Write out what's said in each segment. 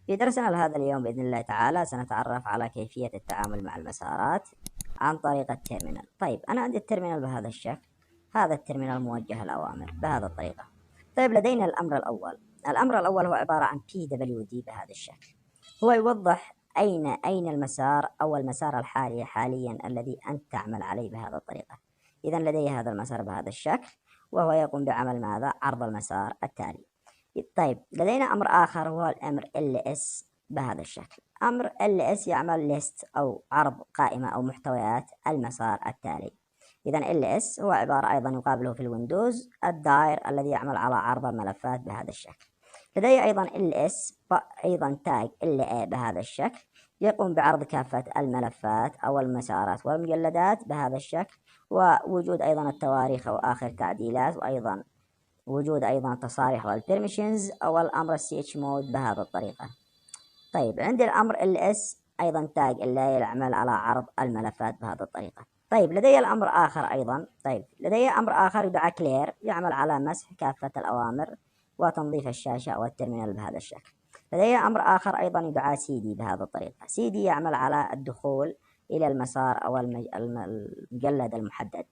في درسنا لهذا اليوم بإذن الله تعالى سنتعرف على كيفية التعامل مع المسارات عن طريق التيرمينال. طيب أنا عندي التيرمينال بهذا الشكل، هذا التيرمينال موجه الأوامر بهذه الطريقة. طيب لدينا الأمر الأول هو عبارة عن PWD بهذا الشكل، هو يوضح أين المسار أو المسار الحالي حاليا الذي أنت تعمل عليه بهذه الطريقة. إذا لدي هذا المسار بهذا الشكل وهو يقوم بعمل ماذا؟ عرض المسار التالي. طيب لدينا أمر آخر هو الأمر ls بهذا الشكل. أمر ls يعمل list أو عرض قائمة أو محتويات المسار التالي. إذا ls هو عبارة أيضا يقابله في الويندوز الداير الذي يعمل على عرض الملفات بهذا الشكل. لدي أيضا ls أيضا تاج la بهذا الشكل يقوم بعرض كافة الملفات أو المسارات والمجلدات بهذا الشكل، ووجود أيضا التواريخ وآخر تعديلات، وأيضا وجود أيضا التصاريح والبرميشنز أو الأمر السيتش مود بهذه الطريقة. طيب عندي الأمر ls أيضا تاج اللي يعمل على عرض الملفات بهذه الطريقة. طيب لدي الأمر آخر أيضا، لدي أمر آخر يدعى clear يعمل على مسح كافة الأوامر وتنظيف الشاشة أو الترمينال بهذا الشكل. لدي أمر آخر أيضا يدعى cd بهذه الطريقة. cd يعمل على الدخول إلى المسار أو المجلد المحدد.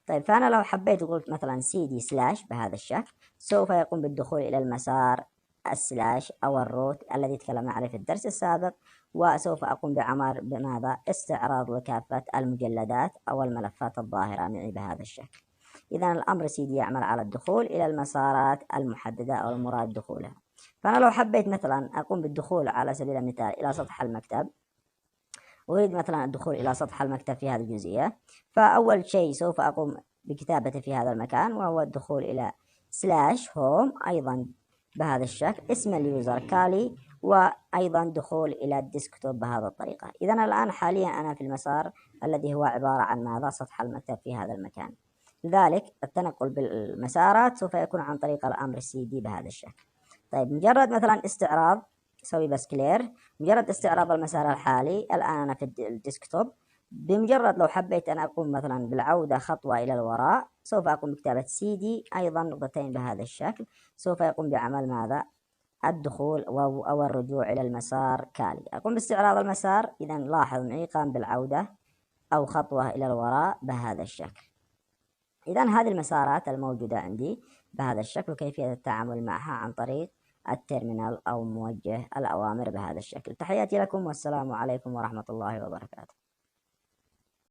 طيب فأنا لو حبيت وقلت مثلا cd/ بهذا الشكل سوف يقوم بالدخول إلى المسار السلاش أو الروت الذي تكلمنا عليه في الدرس السابق، وسوف أقوم بعمل بماذا؟ استعراض لكافة المجلدات أو الملفات الظاهرة معي بهذا الشكل. إذا الأمر cd يعمل على الدخول إلى المسارات المحددة أو المراد دخولها. فأنا لو حبيت مثلا أقوم بالدخول على سبيل المثال إلى سطح المكتب، أريد مثلا الدخول إلى سطح المكتب في هذه الجزئية، فأول شيء سوف أقوم بكتابته في هذا المكان وهو الدخول إلى /home أيضا بهذا الشكل، اسم اليوزر كالي، وأيضا دخول إلى الديسكتوب بهذه الطريقة. إذا الآن حاليا أنا في المسار الذي هو عبارة عن ماذا؟ سطح المكتب في هذا المكان. لذلك التنقل بالمسارات سوف يكون عن طريق الأمر cd بهذا الشكل. طيب مجرد مثلا استعراض، سوي بس كلير، مجرد استعراض المسار الحالي، الآن أنا في الديسكتوب، بمجرد لو حبيت أن أقوم مثلا بالعودة خطوة إلى الوراء سوف أقوم بكتابة cd أيضا نقطتين بهذا الشكل، سوف يقوم بعمل ماذا؟ الدخول أو الرجوع إلى المسار كالي. أقوم باستعراض المسار، إذا لاحظ معي قام بالعودة أو خطوة إلى الوراء بهذا الشكل. إذا هذه المسارات الموجودة عندي بهذا الشكل وكيفية التعامل معها عن طريق التيرمينال أو موجه الأوامر بهذا الشكل. تحياتي لكم والسلام عليكم ورحمة الله وبركاته.